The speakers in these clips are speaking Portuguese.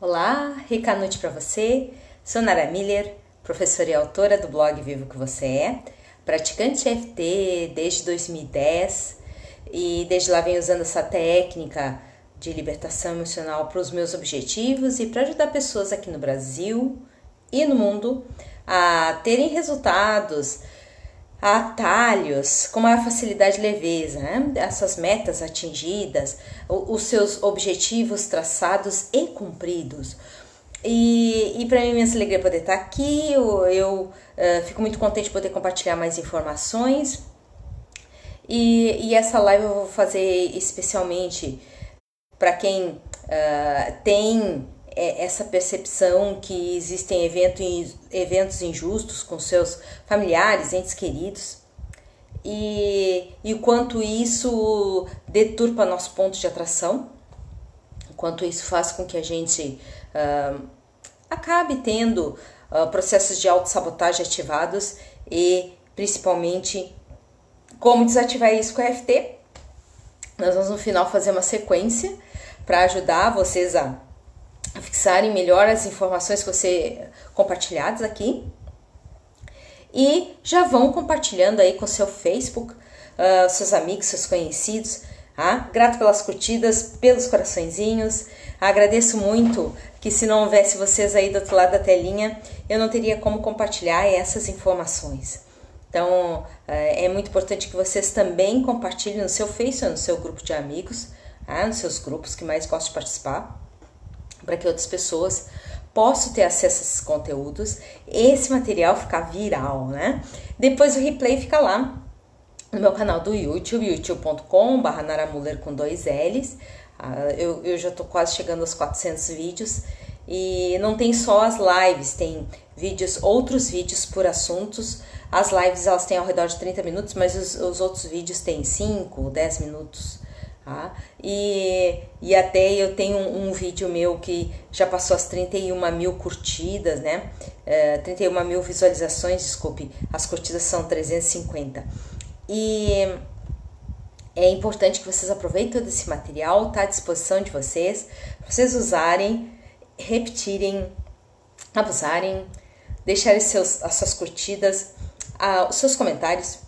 Olá, rica noite para você. Sou Nara Miller, professora e autora do blog Viva o que Você É, praticante EFT desde 2010 e desde lá venho usando essa técnica de libertação emocional para os meus objetivos e para ajudar pessoas aqui no Brasil e no mundo a terem resultados, atalhos com maior facilidade e leveza, né? Essas metas atingidas, os seus objetivos traçados e cumpridos. E para mim, imensa alegria poder estar aqui. Eu fico muito contente de poder compartilhar mais informações. E essa live eu vou fazer especialmente para quem tem essa percepção que existem eventos injustos com seus familiares, entes queridos, e o quanto isso deturpa nosso ponto de atração, o quanto isso faz com que a gente acabe tendo processos de autossabotagem ativados e principalmente como desativar isso com a EFT. Nós vamos no final fazer uma sequência para ajudar vocês a fixarem melhor as informações que você compartilhadas aqui e já vão compartilhando aí com seu Facebook, seus amigos, seus conhecidos. Grato pelas curtidas, pelos coraçõezinhos. Agradeço muito que se não houvesse vocês aí do outro lado da telinha, eu não teria como compartilhar essas informações. Então é muito importante que vocês também compartilhem no seu Facebook, no seu grupo de amigos, nos seus grupos que mais gostam de participar, para que outras pessoas possam ter acesso a esses conteúdos, esse material ficar viral, né? Depois o replay fica lá no meu canal do YouTube, youtube.com/naramuller com 2 L's. Eu já tô quase chegando aos 400 vídeos e não tem só as lives, tem outros vídeos por assuntos. As lives elas têm ao redor de 30 minutos, mas os outros vídeos têm 5, 10 minutos. E até eu tenho um vídeo meu que já passou as 31 mil curtidas, né? 31 mil visualizações, desculpe, as curtidas são 350. E é importante que vocês aproveitem todo esse material, tá à disposição de vocês, para vocês usarem, repetirem, abusarem, deixarem as suas curtidas, os seus comentários,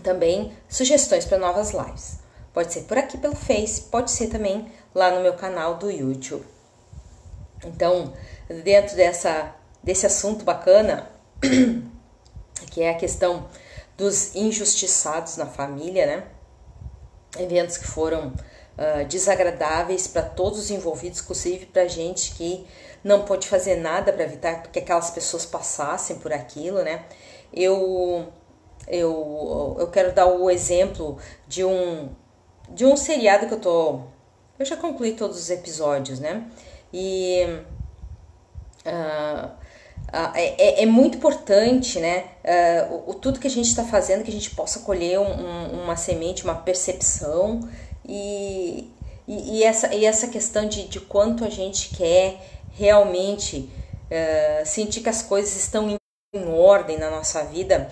também sugestões para novas lives. Pode ser por aqui pelo Face, pode ser também lá no meu canal do YouTube. Então, dentro desse assunto bacana, que é a questão dos injustiçados na família, né? Eventos que foram desagradáveis para todos os envolvidos, inclusive para a gente que não pôde fazer nada para evitar que aquelas pessoas passassem por aquilo, né? Eu quero dar o exemplo de um seriado que eu já concluí todos os episódios, né? E é muito importante, né? Tudo que a gente está fazendo, que a gente possa colher uma semente, uma percepção e essa questão de quanto a gente quer realmente sentir que as coisas estão em ordem na nossa vida,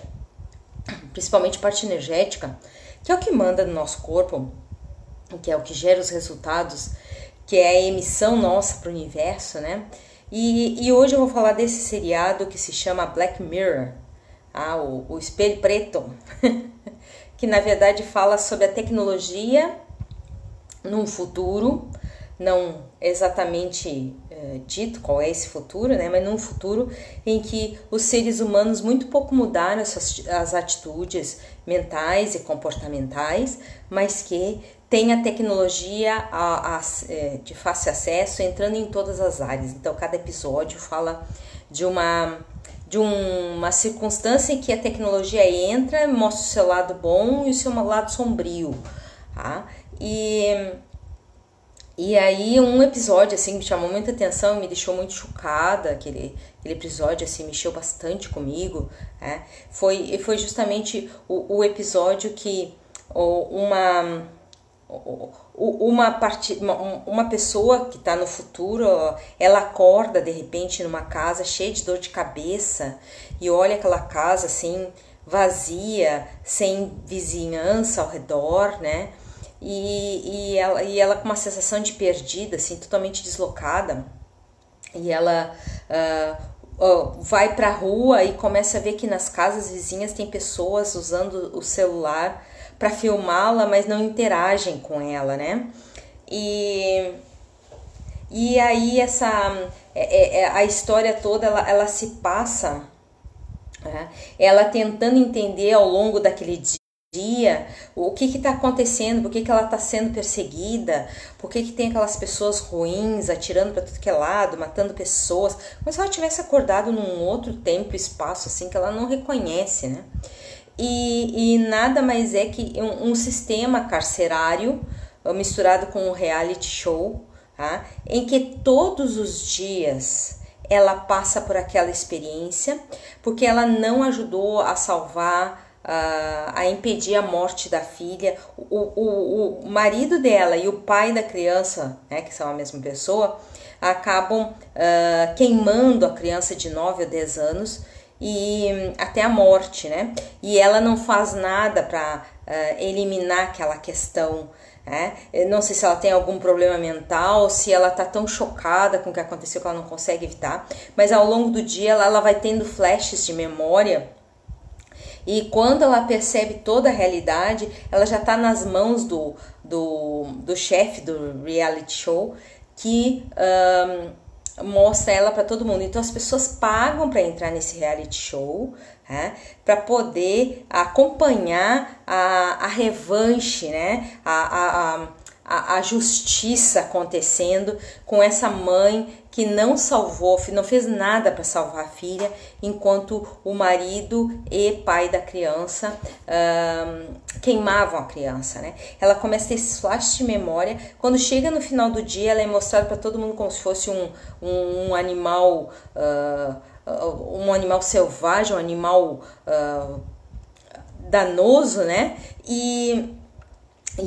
principalmente parte energética, que é o que manda no nosso corpo, que é o que gera os resultados, que é a emissão nossa para o universo, né? E hoje eu vou falar desse seriado que se chama Black Mirror, o Espelho Preto, que na verdade fala sobre a tecnologia num futuro, não exatamente dito qual é esse futuro, né? Mas num futuro em que os seres humanos muito pouco mudaram as atitudes mentais e comportamentais, mas que tem a tecnologia de fácil acesso entrando em todas as áreas. Então cada episódio fala de uma circunstância em que a tecnologia entra, mostra o seu lado bom e o seu lado sombrio, E aí um episódio assim me chamou muita atenção, me deixou muito chocada, aquele episódio assim mexeu bastante comigo, né? Foi justamente o episódio que uma pessoa que está no futuro, ela acorda de repente numa casa cheia de dor de cabeça e olha aquela casa assim vazia, sem vizinhança ao redor, né? E ela com uma sensação de perdida, assim, totalmente deslocada. e ela vai pra rua e começa a ver que nas casas vizinhas tem pessoas usando o celular para filmá-la, mas não interagem com ela, né? E aí a história toda ela se passa, né? Ela tentando entender ao longo daquele dia o que está acontecendo, por que ela está sendo perseguida, por que tem aquelas pessoas ruins atirando para tudo que é lado, matando pessoas, como se ela tivesse acordado num outro tempo e espaço assim que ela não reconhece, né? E nada mais é que um sistema carcerário misturado com um reality show, tá? Em que todos os dias ela passa por aquela experiência, porque ela não ajudou a salvar, a impedir a morte da filha. O marido dela e o pai da criança, né, que são a mesma pessoa, acabam queimando a criança de 9 a 10 anos e até a morte, né? E ela não faz nada para eliminar aquela questão. Não sei se ela tem algum problema mental, se ela tá tão chocada com o que aconteceu que ela não consegue evitar, mas ao longo do dia ela vai tendo flashes de memória, e quando ela percebe toda a realidade, ela já tá nas mãos do chefe do reality show, que mostra ela para todo mundo. Então as pessoas pagam para entrar nesse reality show, para poder acompanhar a revanche, né? A justiça acontecendo com essa mãe que não salvou, não fez nada para salvar a filha, enquanto o marido e pai da criança queimavam a criança, né? Ela começa a ter esses flashes de memória. Quando chega no final do dia, ela é mostrada para todo mundo como se fosse um animal, um animal selvagem, um animal danoso, né? E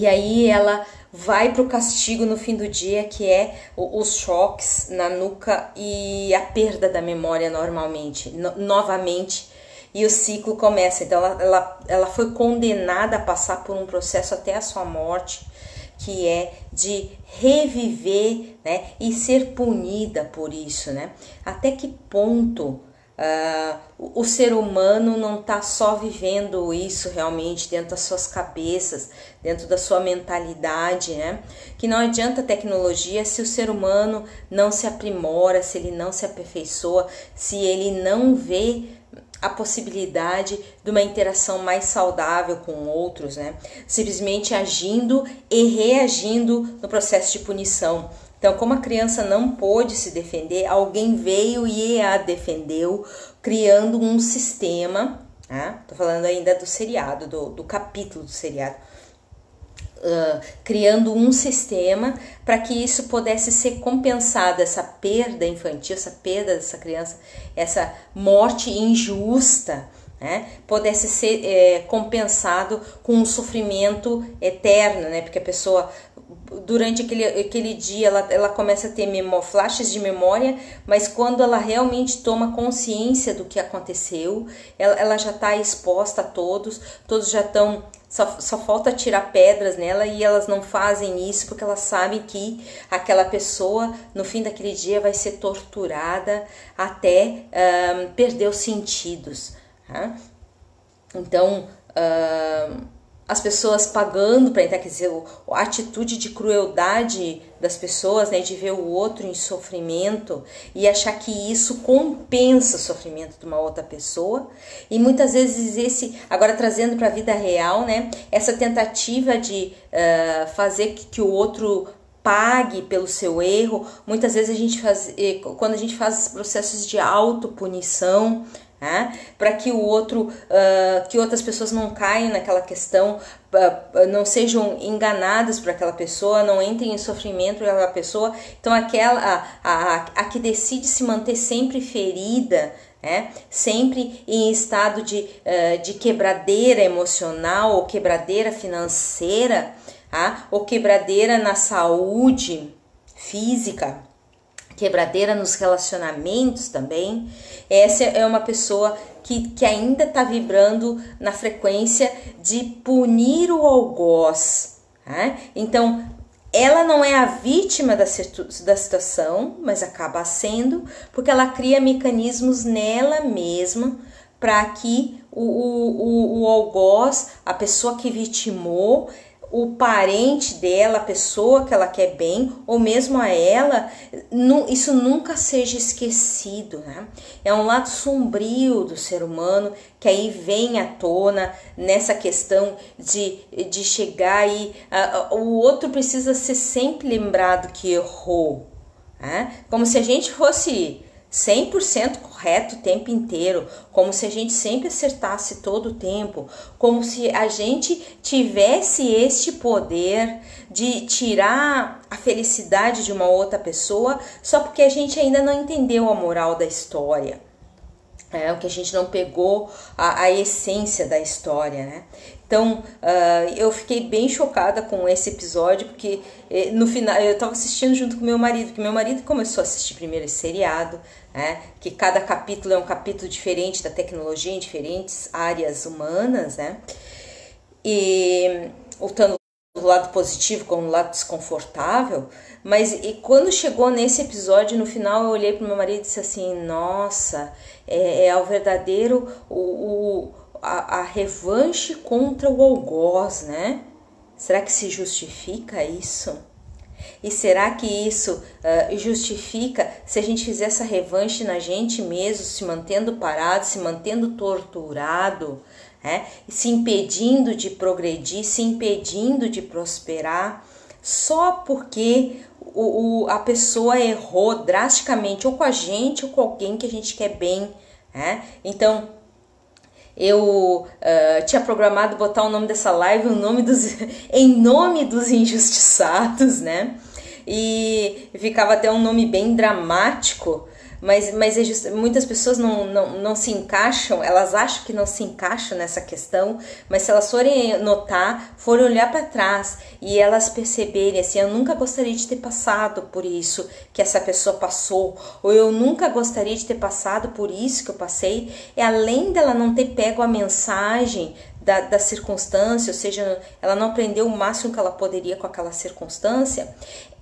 aí ela vai para o castigo no fim do dia, que é os choques na nuca e a perda da memória novamente, e o ciclo começa. Então ela foi condenada a passar por um processo até a sua morte, que é de reviver, né, e ser punida por isso, né? Até que ponto o ser humano não está só vivendo isso realmente dentro das suas cabeças, dentro da sua mentalidade, né? Que não adianta tecnologia se o ser humano não se aprimora, se ele não se aperfeiçoa, se ele não vê a possibilidade de uma interação mais saudável com outros, né? Simplesmente agindo e reagindo no processo de punição. Então, como a criança não pôde se defender, alguém veio e a defendeu, criando um sistema, tô falando ainda do seriado, do capítulo do seriado, criando um sistema para que isso pudesse ser compensado, essa perda infantil, essa perda dessa criança, essa morte injusta, né, pudesse ser compensado com um sofrimento eterno, né, porque a pessoa, durante aquele dia, ela começa a ter flashes de memória, mas quando ela realmente toma consciência do que aconteceu, ela já está exposta a todos já estão, só falta tirar pedras nela, e elas não fazem isso porque elas sabem que aquela pessoa, no fim daquele dia, vai ser torturada até perder os sentidos. Então, as pessoas pagando para entrar, quer dizer, a atitude de crueldade das pessoas, né, de ver o outro em sofrimento e achar que isso compensa o sofrimento de uma outra pessoa. E muitas vezes agora trazendo para a vida real, né, essa tentativa de fazer que o outro pague pelo seu erro. Muitas vezes quando a gente faz processos de autopunição, para que que outras pessoas não caiam naquela questão, não sejam enganadas por aquela pessoa, não entrem em sofrimento por aquela pessoa. Então a que decide se manter sempre ferida, sempre em estado de quebradeira emocional, ou quebradeira financeira, ou quebradeira na saúde física, quebradeira nos relacionamentos também. Essa é uma pessoa que ainda está vibrando na frequência de punir o algoz. Então, ela não é a vítima da situação, mas acaba sendo, porque ela cria mecanismos nela mesma para que o algoz, a pessoa que vitimou, o parente dela, a pessoa que ela quer bem, ou mesmo a ela, isso nunca seja esquecido, né? É um lado sombrio do ser humano que aí vem à tona nessa questão de chegar e o outro precisa ser sempre lembrado que errou, né? Como se a gente fosse 100% correto o tempo inteiro, como se a gente sempre acertasse todo o tempo, como se a gente tivesse este poder de tirar a felicidade de uma outra pessoa só porque a gente ainda não entendeu a moral da história. O que a gente não pegou a essência da história, né? Então, eu fiquei bem chocada com esse episódio, porque no final eu estava assistindo junto com meu marido, que meu marido começou a assistir primeiro esse seriado, né? Que cada capítulo é um capítulo diferente da tecnologia em diferentes áreas humanas, né? E tanto do lado positivo como do lado desconfortável, mas quando chegou nesse episódio, no final eu olhei para o meu marido e disse assim, nossa, é o verdadeiro, a revanche contra o algoz, né? Será que se justifica isso? E será que isso justifica se a gente fizer essa revanche na gente mesmo, se mantendo parado, se mantendo torturado, se impedindo de progredir, se impedindo de prosperar, só porque a pessoa errou drasticamente, ou com a gente, ou com alguém que a gente quer bem, né? Então, eu tinha programado botar o nome dessa live em nome dos injustiçados, né? E ficava até um nome bem dramático, mas muitas pessoas não se encaixam, elas acham que não se encaixam nessa questão, mas se elas forem notar, forem olhar para trás e elas perceberem assim, eu nunca gostaria de ter passado por isso que essa pessoa passou, ou eu nunca gostaria de ter passado por isso que eu passei, além dela não ter pego a mensagem da circunstância, ou seja, ela não aprendeu o máximo que ela poderia com aquela circunstância,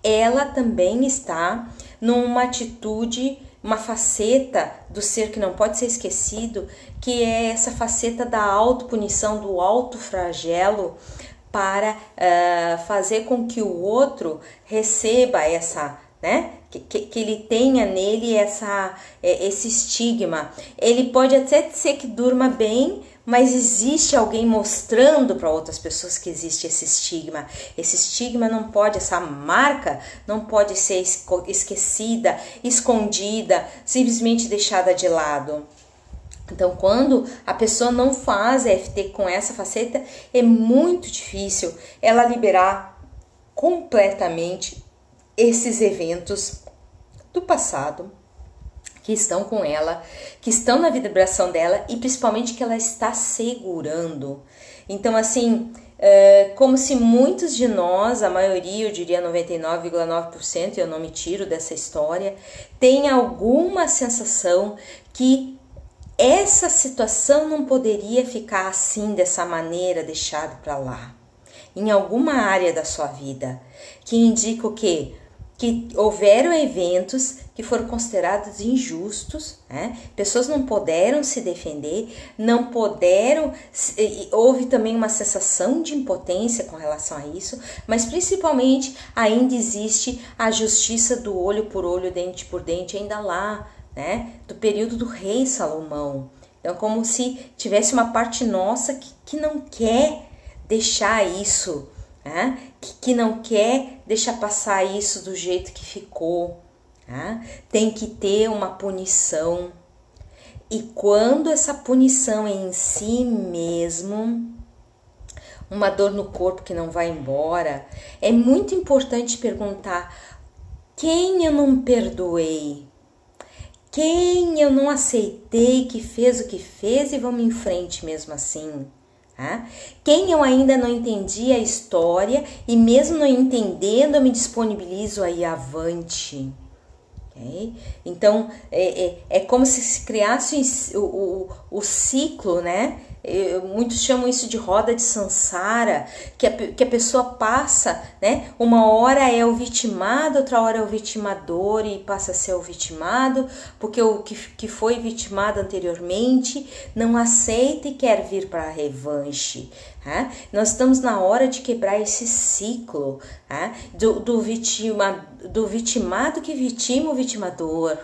ela também está numa atitude, uma faceta do ser que não pode ser esquecido, que é essa faceta da autopunição, do autoflagelo, para fazer com que o outro receba essa, né? Que ele tenha nele esse estigma. Ele pode até ser que durma bem, mas existe alguém mostrando para outras pessoas que existe esse estigma. Esse estigma não pode, essa marca não pode ser esquecida, escondida, simplesmente deixada de lado. Então, quando a pessoa não faz EFT com essa faceta, é muito difícil ela liberar completamente esses eventos do passado que estão com ela, que estão na vibração dela e principalmente que ela está segurando. Então, assim, como se muitos de nós, a maioria, eu diria 99,9%, eu não me tiro dessa história, tem alguma sensação que essa situação não poderia ficar assim, dessa maneira, deixado para lá. Em alguma área da sua vida, que indica o quê? Que houveram eventos que foram considerados injustos, né? Pessoas não puderam se defender, não puderam, houve também uma sensação de impotência com relação a isso, mas principalmente ainda existe a justiça do olho por olho, dente por dente, ainda lá, né? Do período do rei Salomão. Então, como se tivesse uma parte nossa que não quer deixar isso, né? Que não quer deixar passar isso do jeito que ficou. Né? Tem que ter uma punição. E quando essa punição é em si mesmo, uma dor no corpo que não vai embora, é muito importante perguntar: quem eu não perdoei? Quem eu não aceitei que fez o que fez e vamos em frente mesmo assim? Quem eu ainda não entendi a história e mesmo não entendendo eu me disponibilizo a ir avante. Okay? Então, é como se criasse o ciclo, né? Muitos chamam isso de roda de samsara, que a pessoa passa, né? Uma hora é o vitimado, outra hora é o vitimador e passa a ser o vitimado, porque o que foi vitimado anteriormente não aceita e quer vir para a revanche. Nós estamos na hora de quebrar esse ciclo do vitimado que vitima o vitimador.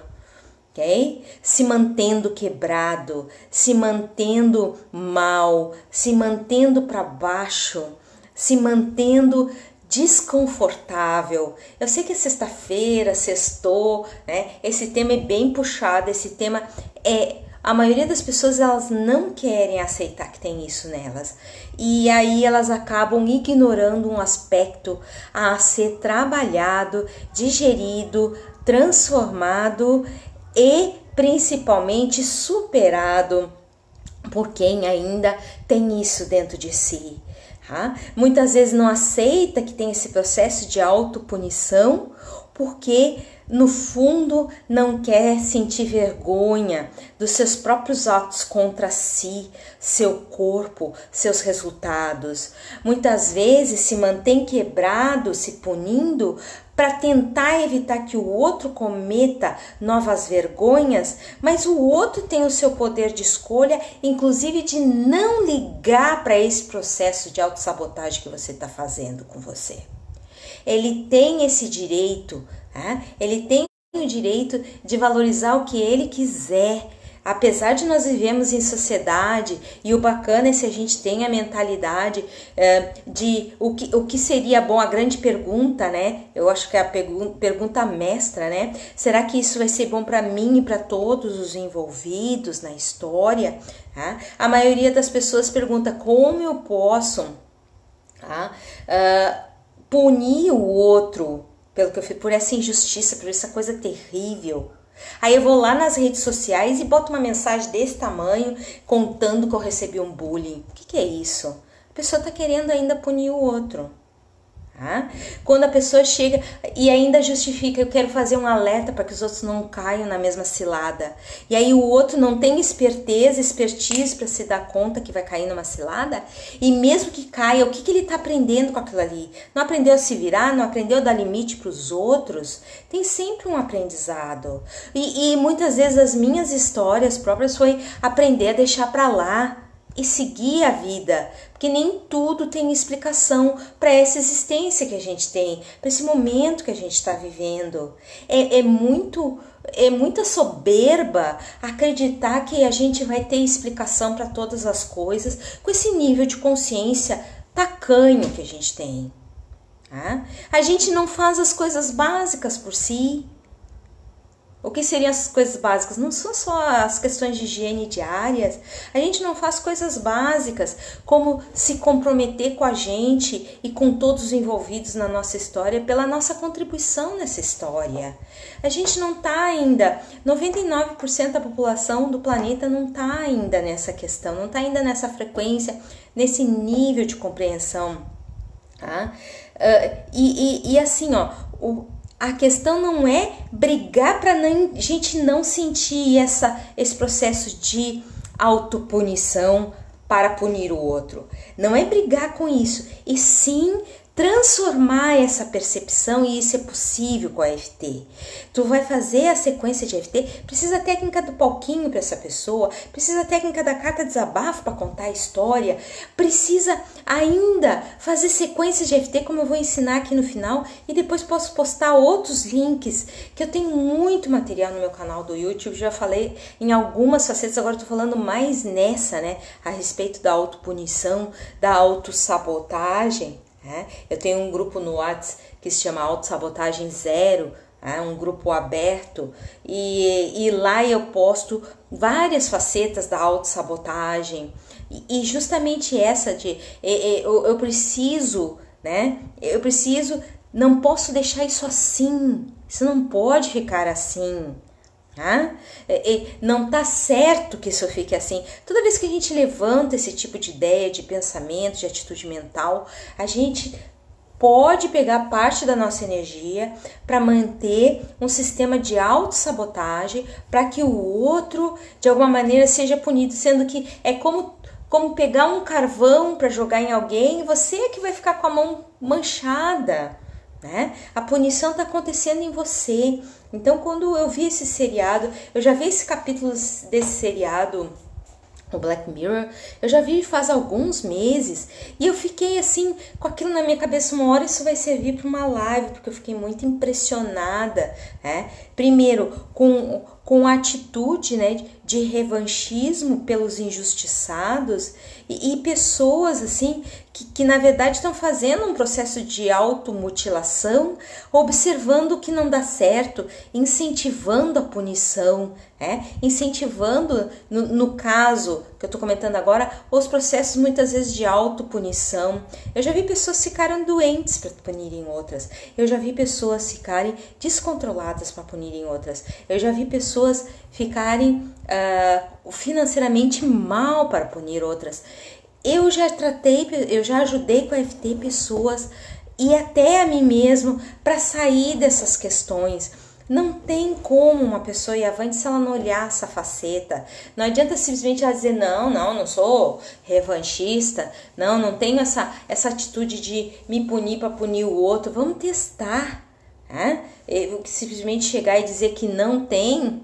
Okay? Se mantendo quebrado, se mantendo mal, se mantendo para baixo, se mantendo desconfortável. Eu sei que é sexta-feira, sextou, né? Esse tema é bem puxado, esse tema a maioria das pessoas, elas não querem aceitar que tem isso nelas. E aí elas acabam ignorando um aspecto a ser trabalhado, digerido, transformado e principalmente superado por quem ainda tem isso dentro de si. Muitas vezes não aceita que tem esse processo de autopunição porque no fundo não quer sentir vergonha dos seus próprios atos contra si, seu corpo, seus resultados. Muitas vezes se mantém quebrado, se punindo para tentar evitar que o outro cometa novas vergonhas, mas o outro tem o seu poder de escolha, inclusive de não ligar para esse processo de autossabotagem que você está fazendo com você. Ele tem esse direito, ele tem o direito de valorizar o que ele quiser. Apesar de nós vivemos em sociedade, e o bacana é se a gente tem a mentalidade de o que seria bom, a grande pergunta, né? Eu acho que é a pergunta mestra, né? Será que isso vai ser bom para mim e para todos os envolvidos na história? A maioria das pessoas pergunta como eu posso punir o outro por essa injustiça, por essa coisa terrível. Aí eu vou lá nas redes sociais e boto uma mensagem desse tamanho contando que eu recebi um bullying. O que é isso? A pessoa está querendo ainda punir o outro. Quando a pessoa chega e ainda justifica, eu quero fazer um alerta para que os outros não caiam na mesma cilada. E aí o outro não tem expertise para se dar conta que vai cair numa cilada. E mesmo que caia, o que ele está aprendendo com aquilo ali? Não aprendeu a se virar? Não aprendeu a dar limite para os outros? Tem sempre um aprendizado. E muitas vezes as minhas histórias próprias foi aprender a deixar para lá e seguir a vida, porque nem tudo tem explicação para essa existência que a gente tem, para esse momento que a gente está vivendo. É muita soberba acreditar que a gente vai ter explicação para todas as coisas com esse nível de consciência tacanho que a gente tem. A gente não faz as coisas básicas por si. O que seriam as coisas básicas? Não são só as questões de higiene diárias. A gente não faz coisas básicas como se comprometer com a gente e com todos os envolvidos na nossa história pela nossa contribuição nessa história. A gente não está ainda, 99% da população do planeta não está ainda nessa questão, não está ainda nessa frequência, nesse nível de compreensão. E assim, a questão não é brigar para a gente não sentir esse processo de autopunição para punir o outro. Não é brigar com isso, e sim transformar essa percepção, e isso é possível com a EFT. Tu vai fazer a sequência de EFT, precisa a técnica do palquinho para essa pessoa, precisa a técnica da carta de desabafo para contar a história, precisa ainda fazer sequência de EFT, como eu vou ensinar aqui no final, e depois posso postar outros links, que eu tenho muito material no meu canal do YouTube, já falei em algumas facetas, agora eu tô falando mais nessa, né, a respeito da autopunição, da autossabotagem. Eu tenho um grupo no WhatsApp que se chama Autossabotagem Zero, um grupo aberto, e lá eu posto várias facetas da autossabotagem, e justamente essa de eu preciso, né? Eu preciso, não posso deixar isso assim, isso não pode ficar assim. Não tá certo que isso fique assim. Toda vez que a gente levanta esse tipo de ideia, de pensamento, de atitude mental, a gente pode pegar parte da nossa energia para manter um sistema de autossabotagem para que o outro, de alguma maneira, seja punido, sendo que é como pegar um carvão para jogar em alguém e você é que vai ficar com a mão manchada, né? A punição está acontecendo em você. Então, quando eu vi esse seriado, eu já vi esse capítulo desse seriado, o Black Mirror, eu já vi faz alguns meses e eu fiquei assim com aquilo na minha cabeça. Uma hora isso vai servir para uma live, porque eu fiquei muito impressionada, né? Primeiro com a atitude, né, de revanchismo pelos injustiçados e pessoas assim que na verdade estão fazendo um processo de automutilação, observando o que não dá certo, incentivando a punição, incentivando, no caso que eu estou comentando agora, os processos muitas vezes de autopunição. Eu já vi pessoas ficarem doentes para punirem outras, eu já vi pessoas ficarem descontroladas para punirem outras, eu já vi pessoas ficarem financeiramente mal para punir outras. Eu já ajudei com a EFT pessoas e até a mim mesmo para sair dessas questões. Não tem como uma pessoa ir avante se ela não olhar essa faceta. Não adianta simplesmente ela dizer, não sou revanchista, não tenho essa atitude de me punir para punir o outro. Vamos testar, né? Simplesmente chegar e dizer que não tem.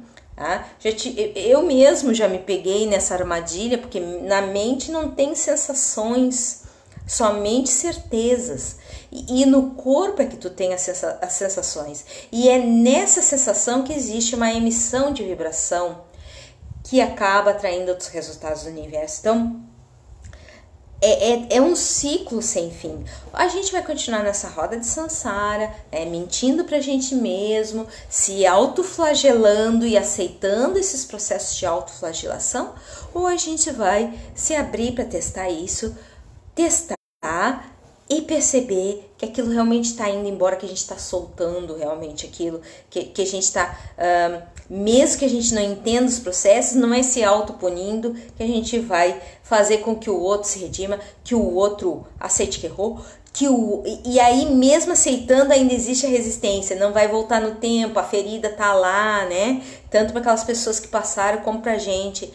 Eu mesmo já me peguei nessa armadilha, porque na mente não tem sensações, somente certezas. E no corpo é que tu tem as sensações. E é nessa sensação que existe uma emissão de vibração que acaba atraindo outros resultados do universo. Então, é um ciclo sem fim. A gente vai continuar nessa roda de samsara, mentindo pra gente mesmo, se autoflagelando e aceitando esses processos de autoflagelação, ou a gente vai se abrir para testar isso, testar e perceber que aquilo realmente está indo embora, que a gente está soltando realmente aquilo, que a gente está, mesmo que a gente não entenda os processos, não é se autopunindo que a gente vai fazer com que o outro se redima, que o outro aceite que errou, e aí mesmo aceitando ainda existe a resistência, não vai voltar no tempo, a ferida tá lá, né? Tanto para aquelas pessoas que passaram como pra gente.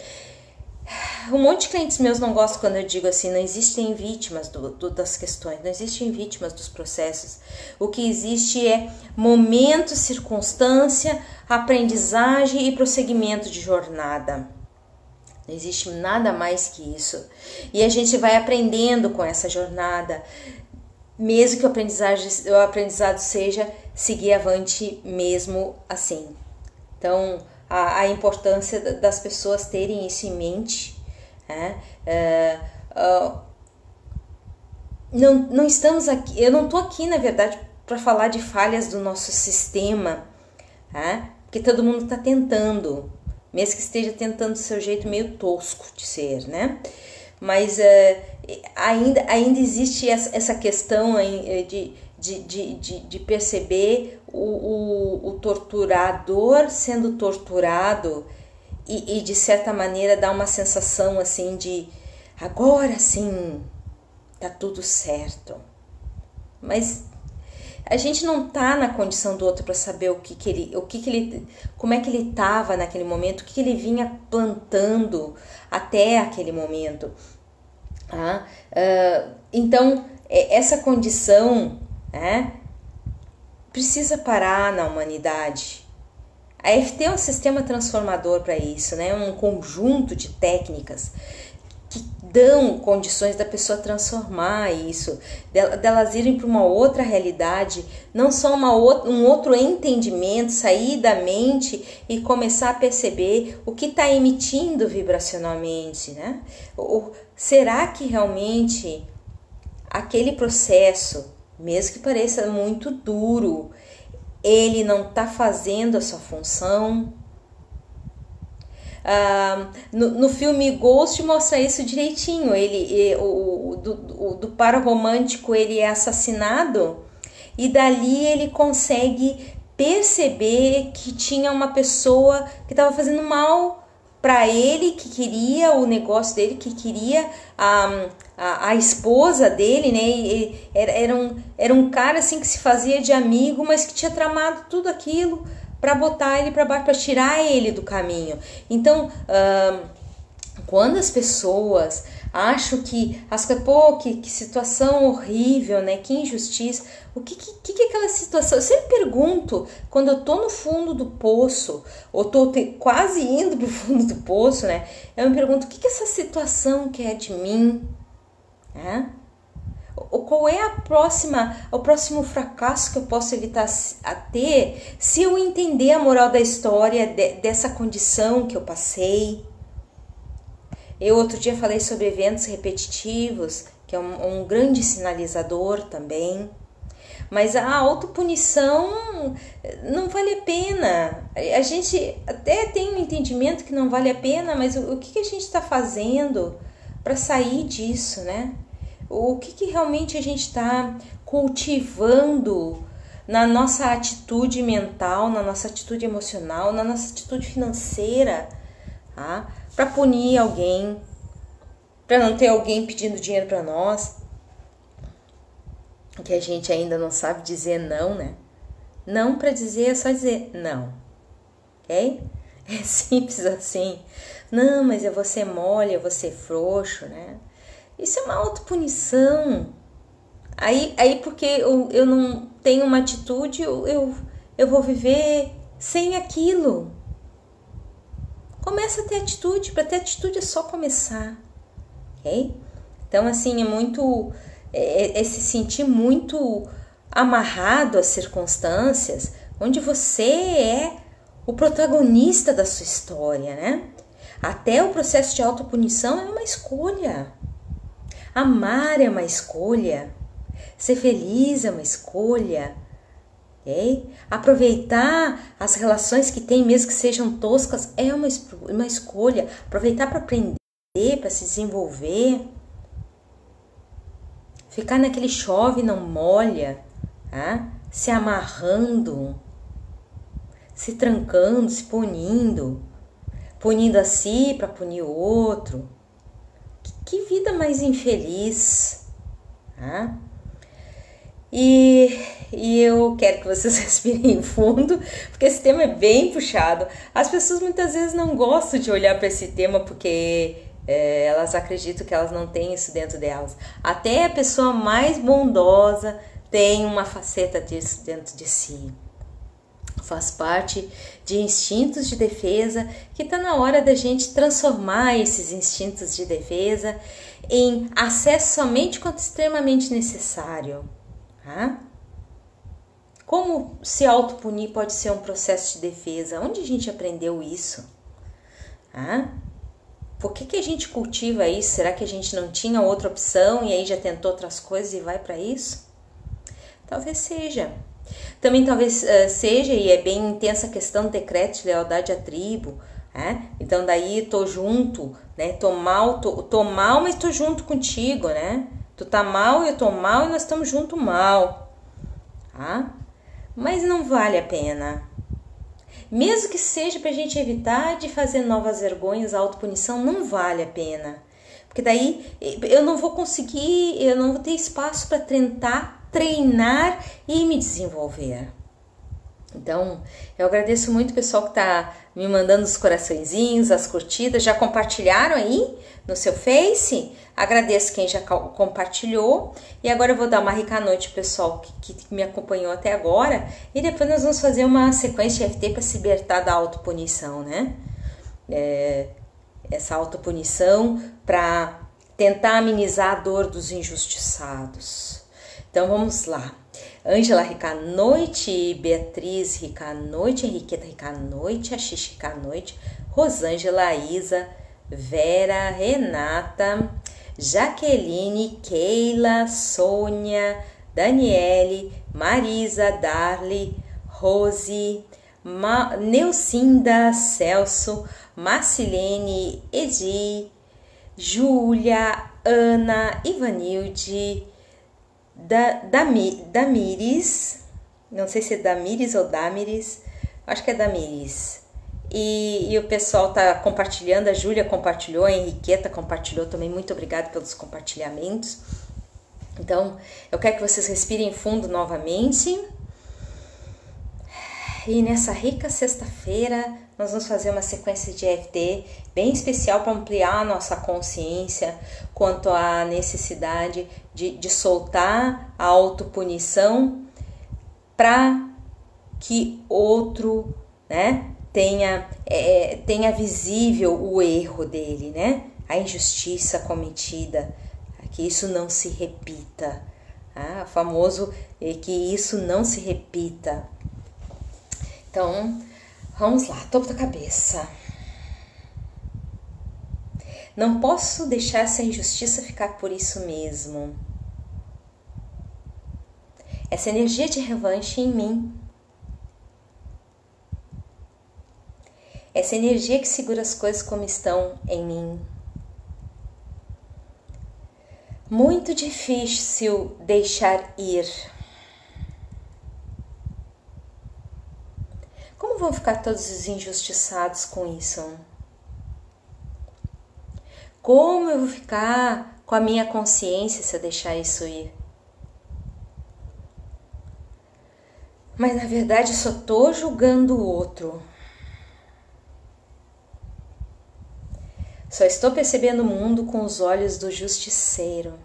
Um monte de clientes meus não gostam quando eu digo assim, não existem vítimas das questões, não existem vítimas dos processos. O que existe é momento, circunstância, aprendizagem e prosseguimento de jornada. Não existe nada mais que isso. E a gente vai aprendendo com essa jornada, mesmo que o aprendizado seja seguir avante mesmo assim. Então, a importância das pessoas terem isso em mente. Não estamos aqui, eu não estou aqui, na verdade, para falar de falhas do nosso sistema, porque todo mundo está tentando, mesmo que esteja tentando do seu jeito meio tosco de ser, né? Mas ainda existe essa questão de perceber o torturador sendo torturado e de certa maneira dá uma sensação assim de agora sim tá tudo certo. Mas a gente não tá na condição do outro para saber como é que ele estava naquele momento, o que ele vinha plantando até aquele momento. Então essa condição, precisa parar na humanidade. A EFT é um sistema transformador para isso, né? Um conjunto de técnicas que dão condições da pessoa transformar isso, delas irem para uma outra realidade, não só um outro entendimento, sair da mente e começar a perceber o que está emitindo vibracionalmente, né? Será que realmente aquele processo, mesmo que pareça muito duro, ele não está fazendo a sua função? No filme Ghost mostra isso direitinho. Do par romântico, ele é assassinado e dali ele consegue perceber que tinha uma pessoa que estava fazendo mal para ele, que queria o negócio dele, que queria a esposa dele, né? E era um cara assim que se fazia de amigo, mas que tinha tramado tudo aquilo para botar ele para baixo, para tirar ele do caminho. Então, quando as pessoas acham que que situação horrível, né? Que injustiça. O que é aquela situação? Eu sempre pergunto, quando eu tô no fundo do poço, ou tô quase indo pro fundo do poço, né? Eu me pergunto, o que essa situação quer de mim? Né? Qual é o próximo fracasso que eu posso evitar a ter se eu entender a moral da história dessa condição que eu passei? Eu outro dia falei sobre eventos repetitivos, que é um grande sinalizador também. Mas a autopunição não vale a pena. A gente até tem um entendimento que não vale a pena, mas o que a gente está fazendo para sair disso, né? O que realmente a gente está cultivando na nossa atitude mental, na nossa atitude emocional, na nossa atitude financeira, tá? Para punir alguém, para não ter alguém pedindo dinheiro para nós, que a gente ainda não sabe dizer não, né? Não para dizer é só dizer não, ok? É simples assim. Não, mas eu vou ser mole, eu vou ser frouxo, né? Isso é uma autopunição. Aí porque eu não tenho uma atitude, eu vou viver sem aquilo. Começa a ter atitude. Para ter atitude é só começar, ok? Então, assim, é se sentir muito amarrado às circunstâncias, onde você é o protagonista da sua história, né? Até o processo de autopunição é uma escolha. Amar é uma escolha. Ser feliz é uma escolha. Okay? Aproveitar as relações que tem, mesmo que sejam toscas, é uma escolha. Aproveitar para aprender, para se desenvolver. Ficar naquele chove não molha, tá? Se amarrando, se trancando, se punindo a si para punir o outro. Que vida mais infeliz, tá? E eu quero que vocês respirem fundo, porque esse tema é bem puxado. As pessoas muitas vezes não gostam de olhar para esse tema porque elas acreditam que elas não têm isso dentro delas. Até a pessoa mais bondosa tem uma faceta disso dentro de si. Faz parte de instintos de defesa que está na hora da gente transformar esses instintos de defesa em acesso somente quando extremamente necessário. Tá? Como se autopunir pode ser um processo de defesa? Onde a gente aprendeu isso? Tá? Por que a gente cultiva isso? Será que a gente não tinha outra opção e aí já tentou outras coisas e vai para isso? Talvez seja. Também talvez seja, e é bem intensa a questão do decreto de lealdade à tribo. Né? Então daí tô junto, né? Tô mal, mas tô junto contigo, né? Tu tá mal, eu tô mal e nós estamos junto mal. Tá? Mas não vale a pena. Mesmo que seja pra gente evitar de fazer novas vergonhas, a autopunição não vale a pena. Porque daí eu não vou conseguir, eu não vou ter espaço para tentar treinar e me desenvolver. Então, eu agradeço muito o pessoal que tá me mandando os coraçõezinhos, as curtidas, já compartilharam aí no seu Face? Agradeço quem já compartilhou. E agora eu vou dar uma rica noite pro pessoal que me acompanhou até agora. E depois nós vamos fazer uma sequência de FT para se libertar da autopunição, né? Essa autopunição para tentar amenizar a dor dos injustiçados. Então vamos lá. Ângela, rica noite. Beatriz, rica noite. Henriqueta, rica noite. Axix, rica noite. Rosângela, Isa, Vera, Renata, Jaqueline, Keila, Sônia, Daniele, Marisa, Darly, Rose, Neucinda, Celso, Marcilene, Edi, Júlia, Ana, Ivanilde, Damires, não sei se é Damires ou Damires, acho que é Damires, E o pessoal tá compartilhando, a Júlia compartilhou, a Henriqueta compartilhou também, muito obrigada pelos compartilhamentos. Então, eu quero que vocês respirem fundo novamente. E nessa rica sexta-feira, nós vamos fazer uma sequência de EFT bem especial para ampliar a nossa consciência quanto à necessidade de soltar a autopunição para que outro, né, tenha visível o erro dele, né, a injustiça cometida, que isso não se repita, o famoso que isso não se repita. Então, vamos lá, topo da cabeça. Não posso deixar essa injustiça ficar por isso mesmo. Essa energia de revanche em mim. Essa energia que segura as coisas como estão em mim. Muito difícil deixar ir. Como vão ficar todos os injustiçados com isso? Como eu vou ficar com a minha consciência se eu deixar isso ir? Mas na verdade só estou julgando o outro. Só estou percebendo o mundo com os olhos do justiceiro,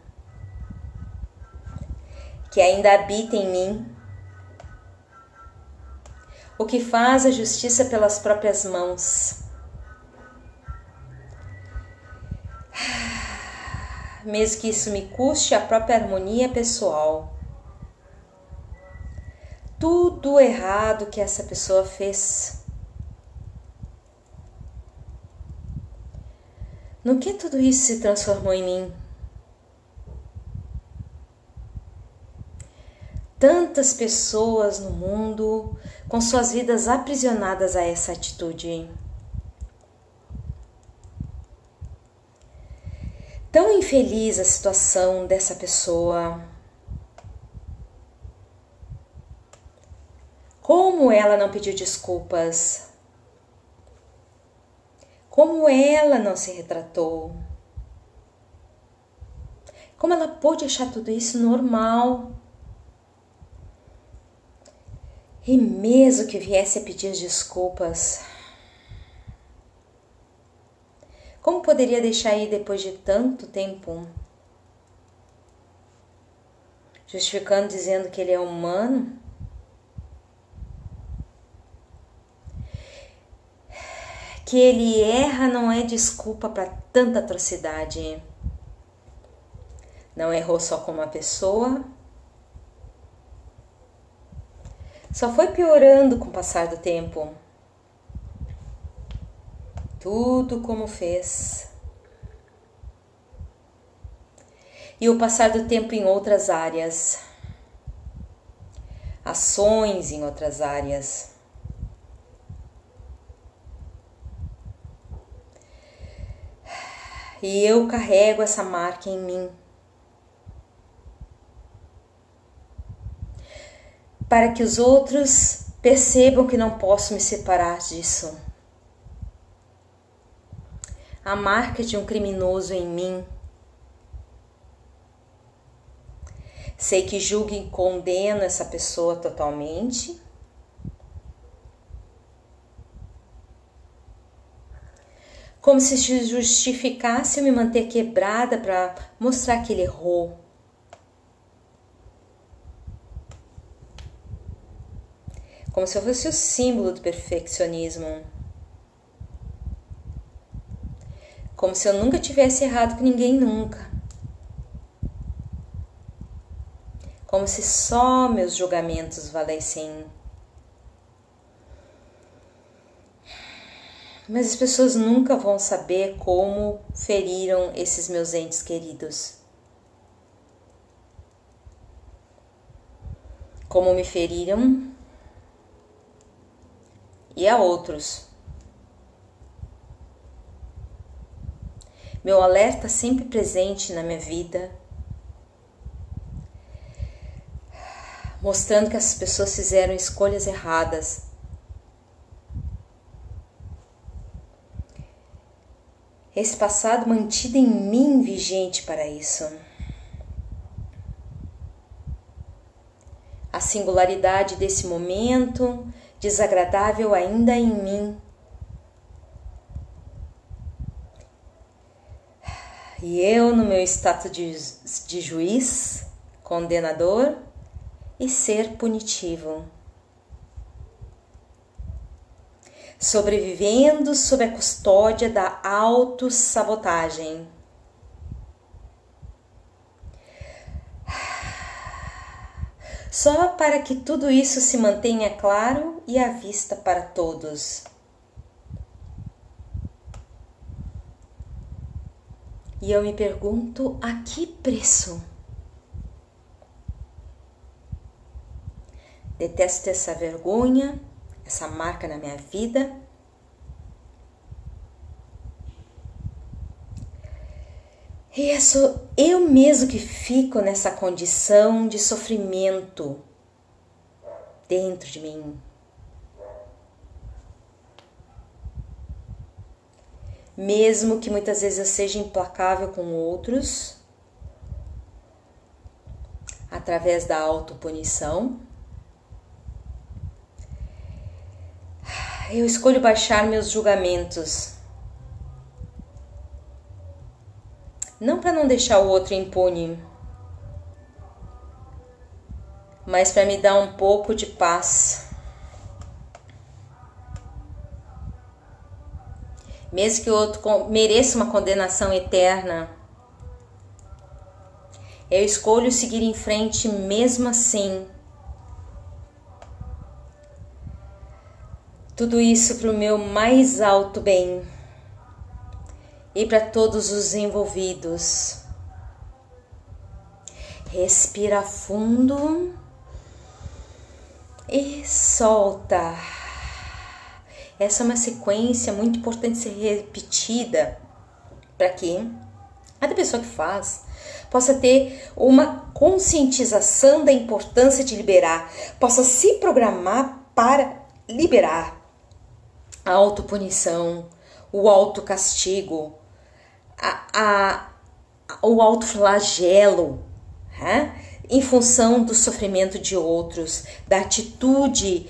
que ainda habita em mim, o que faz a justiça pelas próprias mãos. Mesmo que isso me custe a própria harmonia pessoal. Tudo errado que essa pessoa fez. No que tudo isso se transformou em mim? Tantas pessoas no mundo com suas vidas aprisionadas a essa atitude. Tão infeliz a situação dessa pessoa. Como ela não pediu desculpas? Como ela não se retratou? Como ela pôde achar tudo isso normal? E mesmo que viesse a pedir desculpas, como poderia deixar ir depois de tanto tempo? Justificando, dizendo que ele é humano? Que ele erra não é desculpa para tanta atrocidade. Não errou só com uma pessoa. Só foi piorando com o passar do tempo. Tudo como fez. E o passar do tempo em outras áreas. Ações em outras áreas. E eu carrego essa marca em mim. Para que os outros percebam que não posso me separar disso. A marca de um criminoso em mim. Sei que julgo e condeno essa pessoa totalmente. Como se justificasse eu me manter quebrada para mostrar que ele errou. Como se eu fosse o símbolo do perfeccionismo. Como se eu nunca tivesse errado com ninguém nunca. Como se só meus julgamentos valessem. Mas as pessoas nunca vão saber como feriram esses meus entes queridos. Como me feriram e a outros. Meu alerta sempre presente na minha vida, mostrando que as pessoas fizeram escolhas erradas. esse passado mantido em mim vigente para isso. A singularidade desse momento desagradável ainda em mim. E eu no meu status de juiz, condenador e ser punitivo. Sobrevivendo sob a custódia da autossabotagem. Só para que tudo isso se mantenha claro e à vista para todos. E eu me pergunto, a que preço? Detesto essa vergonha, essa marca na minha vida. E é só eu mesmo que fico nessa condição de sofrimento dentro de mim. Mesmo que muitas vezes eu seja implacável com outros, através da autopunição, eu escolho baixar meus julgamentos. Não para não deixar o outro impune, mas para me dar um pouco de paz. Mesmo que o outro mereça uma condenação eterna, eu escolho seguir em frente mesmo assim. Tudo isso para o meu mais alto bem e para todos os envolvidos. Respira fundo e solta. Essa é uma sequência muito importante ser repetida para que cada pessoa que faz possa ter uma conscientização da importância de liberar, possa se programar para liberar a autopunição, o autocastigo, o autoflagelo, né? Em função do sofrimento de outros, da atitude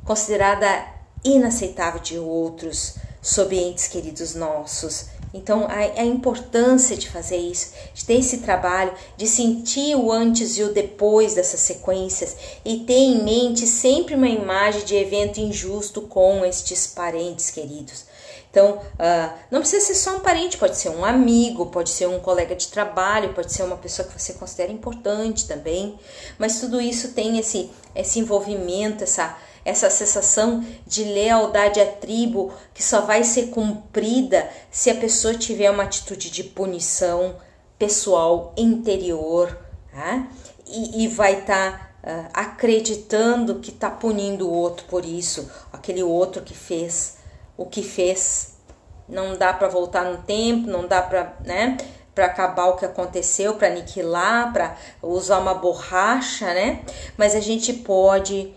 considerada inaceitável de outros sob entes queridos nossos. Então, a importância de fazer isso, de ter esse trabalho, de sentir o antes e o depois dessas sequências e ter em mente sempre uma imagem de evento injusto com estes parentes queridos. Então, não precisa ser só um parente, pode ser um amigo, pode ser um colega de trabalho, pode ser uma pessoa que você considera importante também, mas tudo isso tem esse envolvimento, essa sensação de lealdade à tribo que só vai ser cumprida se a pessoa tiver uma atitude de punição pessoal interior, né? E vai estar acreditando que está punindo o outro por isso, aquele outro que fez o que fez. Não dá para voltar no tempo, não dá para, né, para acabar o que aconteceu, para aniquilar, para usar uma borracha, né? Mas a gente pode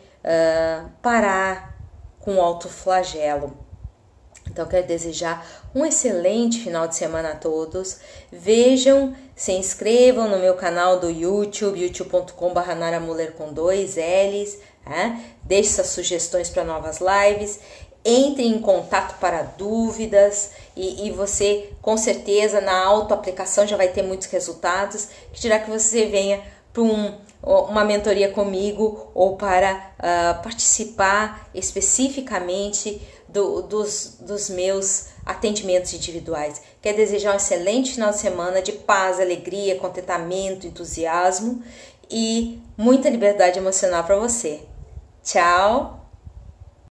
parar com o autoflagelo. Então, quero desejar um excelente final de semana a todos. Vejam, se inscrevam no meu canal do YouTube, youtube.com/naramuller com 2 L's. Deixe suas sugestões para novas lives. Entre em contato para dúvidas e você, com certeza, na autoaplicação já vai ter muitos resultados, que dirá que você venha para uma mentoria comigo ou para participar especificamente dos meus atendimentos individuais. Quero desejar um excelente final de semana de paz, alegria, contentamento, entusiasmo e muita liberdade emocional para você. Tchau!